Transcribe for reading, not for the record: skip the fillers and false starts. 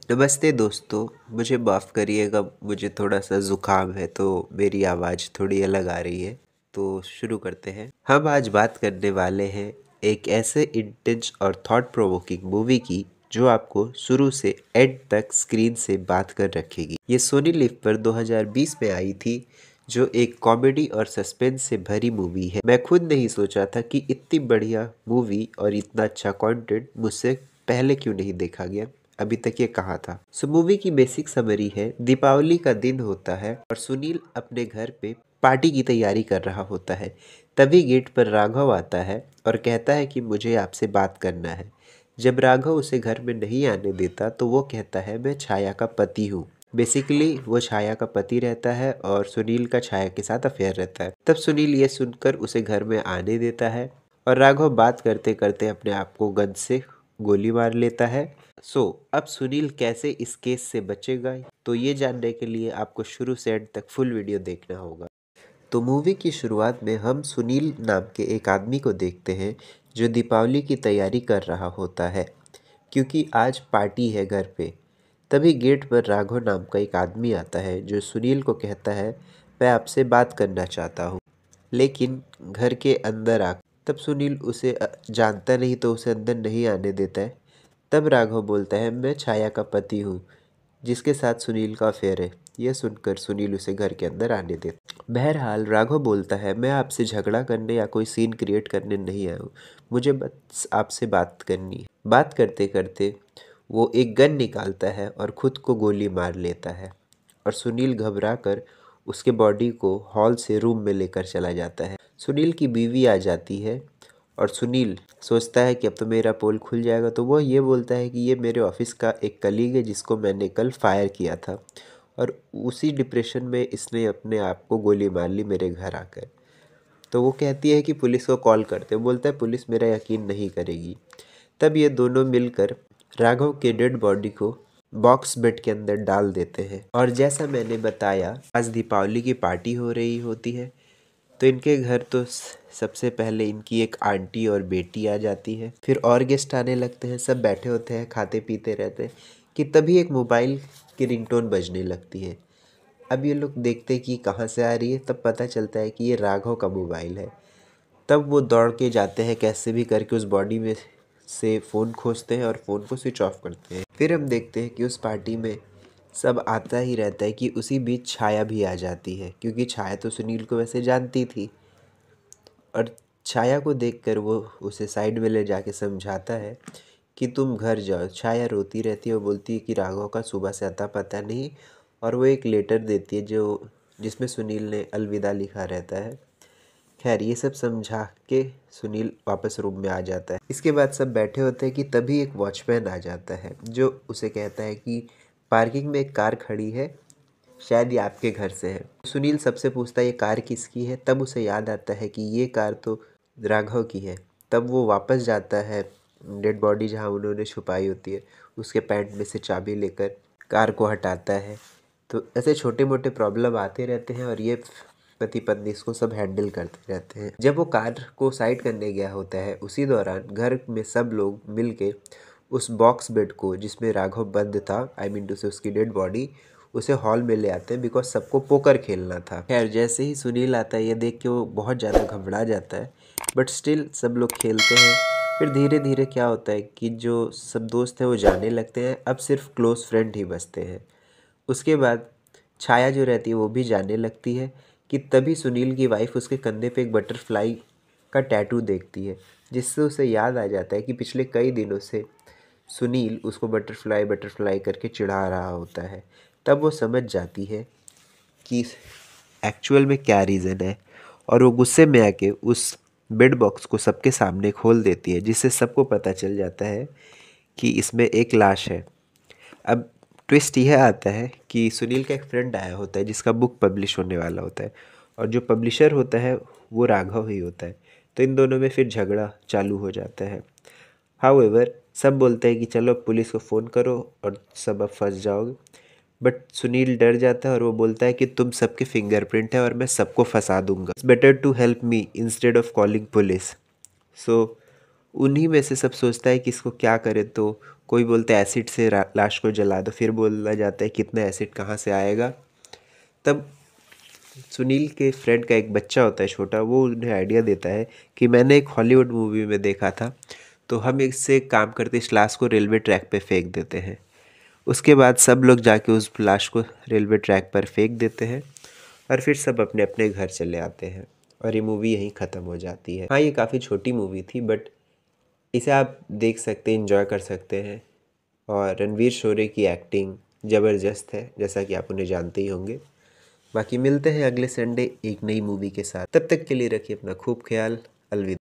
नमस्ते दोस्तों। मुझे माफ़ करिएगा, मुझे थोड़ा सा ज़ुकाम है तो मेरी आवाज़ थोड़ी अलग आ रही है। तो शुरू करते हैं। हम आज बात करने वाले हैं एक ऐसे इंटेंस और थॉट प्रोवोकिंग मूवी की जो आपको शुरू से एंड तक स्क्रीन से बात कर रखेगी। ये सोनी लिव पर 2020 में आई थी, जो एक कॉमेडी और सस्पेंस से भरी मूवी है। मैं खुद नहीं सोचा था कि इतनी बढ़िया मूवी और इतना अच्छा कंटेंट मुझसे पहले क्यों नहीं देखा गया, अभी तक ये कहा था। सो मूवी की बेसिक समरी है, दीपावली का दिन होता है और सुनील अपने घर पे पार्टी की तैयारी कर रहा होता है। तभी गेट पर राघव आता है और कहता है कि मुझे आपसे बात करना है। जब राघव उसे घर में नहीं आने देता तो वो कहता है मैं छाया का पति हूँ। बेसिकली वो छाया का पति रहता है और सुनील का छाया के साथ अफेयर रहता है। तब सुनील ये सुनकर उसे घर में आने देता है और राघव बात करते करते अपने आप को गन से गोली मार लेता है। अब सुनील कैसे इस केस से बचेगा, तो ये जानने के लिए आपको शुरू से एंड तक फुल वीडियो देखना होगा। तो मूवी की शुरुआत में हम सुनील नाम के एक आदमी को देखते हैं जो दीपावली की तैयारी कर रहा होता है, क्योंकि आज पार्टी है घर पे। तभी गेट पर राघव नाम का एक आदमी आता है जो सुनील को कहता है मैं आपसे बात करना चाहता हूँ, लेकिन घर के अंदर आ। तब सुनील उसे जानता नहीं तो उसे अंदर नहीं आने देता है। तब राघव बोलता है मैं छाया का पति हूँ, जिसके साथ सुनील का अफेयर है। यह सुनकर सुनील उसे घर के अंदर आने देता। बहरहाल राघव बोलता है मैं आपसे झगड़ा करने या कोई सीन क्रिएट करने नहीं आया हूँ, मुझे बस आपसे बात करनी है। बात करते करते वो एक गन निकालता है और खुद को गोली मार लेता है और सुनील घबरा कर उसके बॉडी को हॉल से रूम में लेकर चला जाता है। सुनील की बीवी आ जाती है और सुनील सोचता है कि अब तो मेरा पोल खुल जाएगा, तो वो ये बोलता है कि ये मेरे ऑफिस का एक कलीग है जिसको मैंने कल फायर किया था और उसी डिप्रेशन में इसने अपने आप को गोली मार ली मेरे घर आकर। तो वो कहती है कि पुलिस को कॉल करते। वो बोलता है पुलिस मेरा यकीन नहीं करेगी। तब ये दोनों मिलकर राघव के डेड बॉडी को बॉक्स बेड के अंदर डाल देते हैं। और जैसा मैंने बताया, आज दीपावली की पार्टी हो रही होती है, तो इनके घर तो सबसे पहले इनकी एक आंटी और बेटी आ जाती है। फिर और गेस्ट आने लगते हैं, सब बैठे होते हैं, खाते पीते रहते हैं कि तभी एक मोबाइल की रिंगटोन बजने लगती है। अब ये लोग देखते हैं कि कहाँ से आ रही है, तब पता चलता है कि ये राघव का मोबाइल है। तब वो दौड़ के जाते हैं, कैसे भी करके उस बॉडी में से फ़ोन खोजते हैं और फ़ोन को स्विच ऑफ करते हैं। फिर हम देखते हैं कि उस पार्टी में सब आता ही रहता है कि उसी बीच छाया भी आ जाती है, क्योंकि छाया तो सुनील को वैसे जानती थी। और छाया को देखकर वो उसे साइड में ले जाके समझाता है कि तुम घर जाओ। छाया रोती रहती है, वो बोलती है कि राघव का सुबह से अता पता नहीं, और वो एक लेटर देती है जो जिसमें सुनील ने अलविदा लिखा रहता है। खैर ये सब समझा के सुनील वापस रूम में आ जाता है। इसके बाद सब बैठे होते हैं कि तभी एक वॉचमैन आ जाता है जो उसे कहता है कि पार्किंग में एक कार खड़ी है, शायद ये आपके घर से है। सुनील सबसे पूछता है ये कार किसकी है। तब उसे याद आता है कि ये कार तो राघव की है। तब वो वापस जाता है डेड बॉडी जहाँ उन्होंने छुपाई होती है, उसके पैंट में से चाबी लेकर कार को हटाता है। तो ऐसे छोटे मोटे प्रॉब्लम आते रहते हैं और ये पति पत्नी इसको सब हैंडल करते रहते हैं। जब वो कार को साइड करने गया होता है, उसी दौरान घर में सब लोग मिलके उस बॉक्स बेड को जिसमें राघव बंद था, आई मीन टू से उसकी डेड बॉडी, उसे हॉल में ले आते हैं बिकॉज सबको पोकर खेलना था। खैर जैसे ही सुनील आता है, ये देख के वो बहुत ज़्यादा घबरा जाता है, बट स्टिल सब लोग खेलते हैं। फिर धीरे धीरे क्या होता है कि जो सब दोस्त हैं वो जाने लगते हैं, अब सिर्फ क्लोज फ्रेंड ही बचते हैं। उसके बाद छाया जो रहती है वो भी जाने लगती है कि तभी सुनील की वाइफ उसके कंधे पे एक बटरफ्लाई का टैटू देखती है, जिससे उसे याद आ जाता है कि पिछले कई दिनों से सुनील उसको बटरफ्लाई बटरफ्लाई करके चिढ़ा रहा होता है। तब वो समझ जाती है कि एक्चुअल में क्या रीज़न है, और वो गुस्से में आके उस बेड बॉक्स को सबके सामने खोल देती है, जिससे सबको पता चल जाता है कि इसमें एक लाश है। अब ट्विस्ट यह आता है कि सुनील का एक फ्रेंड आया होता है जिसका बुक पब्लिश होने वाला होता है, और जो पब्लिशर होता है वो राघव ही होता है। तो इन दोनों में फिर झगड़ा चालू हो जाता है। हाउएवर सब बोलते हैं कि चलो पुलिस को फ़ोन करो और सब अब फंस जाओगे, बट सुनील डर जाता है और वो बोलता है कि तुम सबके फिंगरप्रिंट है और मैं सबको फंसा दूंगा, it's better to help me instead of calling police. So उन्हीं में से सब सोचता है कि इसको क्या करे, तो कोई बोलता है एसिड से लाश को जला दो, फिर बोला जाता है कितना एसिड कहाँ से आएगा। तब सुनील के फ्रेंड का एक बच्चा होता है छोटा, वो उन्हें आइडिया देता है कि मैंने एक हॉलीवुड मूवी में देखा था, तो हम इससे काम करते इस लाश को रेलवे ट्रैक पे फेंक देते हैं। उसके बाद सब लोग जाके उस लाश को रेलवे ट्रैक पर फेंक देते हैं और फिर सब अपने अपने घर चले आते हैं और ये मूवी यहीं ख़त्म हो जाती है। हाँ, ये काफ़ी छोटी मूवी थी बट इसे आप देख सकते हैं, इंजॉय कर सकते हैं। और रणवीर शोरे की एक्टिंग ज़बरदस्त है, जैसा कि आप उन्हें जानते ही होंगे। बाकी मिलते हैं अगले संडे एक नई मूवी के साथ, तब तक के लिए रखिए अपना खूब ख्याल। अलविदा।